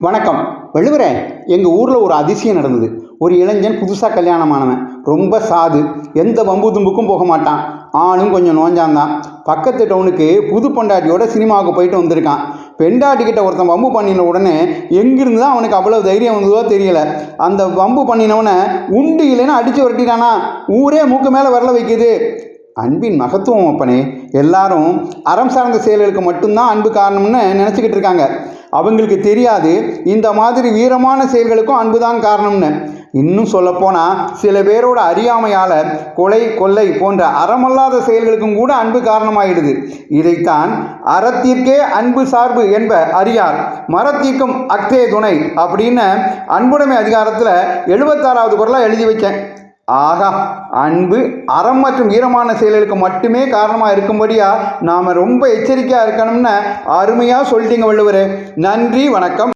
வணக்கம். வள்ளுவரே, எங்கள் ஊரில் ஒரு அதிசயம் நடந்தது. ஒரு இளைஞன் புதுசாக கல்யாணமானவன், ரொம்ப சாது, எந்த வம்பு தும்புக்கும் போக மாட்டான், ஆளும் கொஞ்சம் நோஞ்சான்தான். பக்கத்து டவுனுக்கு புது பொண்டாட்டியோட சினிமாவுக்கு போயிட்டு வந்திருக்கான். பெண்டாட்டிக்கிட்ட ஒருத்தன் வம்பு பண்ணின உடனே எங்கிருந்து தான் அவனுக்கு அவ்வளோ தைரியம் வந்ததோ தெரியல. அந்த வம்பு பண்ணினவனை உண்டு இல்லைன்னு அடித்து வரட்டிட்டானா. ஊரே மூக்கு மேலே வரல வைக்குது. அன்பின் மகத்துவம் அப்பனே. எல்லாரும் அறம் சார்ந்த செயல்களுக்கு மட்டும்தான் அன்பு காரணம்னு நினச்சிக்கிட்டு இருக்காங்க. அவங்களுக்கு தெரியாது இந்த மாதிரி வீரமான செயல்களுக்கும் அன்புதான் காரணம்னு. இன்னும் சொல்லப்போனால் சில பேரோட அறியாமையால் கொலை கொள்ளை போன்ற அறமல்லாத செயல்களுக்கும் கூட அன்பு காரணமாயிடுது. இதைத்தான் அறத்திற்கே அன்பு சார்பு என்ப அறியார், மரத்திற்கும் அக்தே துணை அப்படின்னு அன்புடைமை அதிகாரத்தில் 76வது குறளாக எழுதி வைக்கேன். ஆகா, அன்பு அறம் மற்றும் ஈரமான செயல்களுக்கு மட்டுமே காரணமாக இருக்கும்படியா நாம் ரொம்ப எச்சரிக்கையாக இருக்கணும்னு அருமையாக சொல்லிட்டீங்க வள்ளுவரே. நன்றி, வணக்கம்.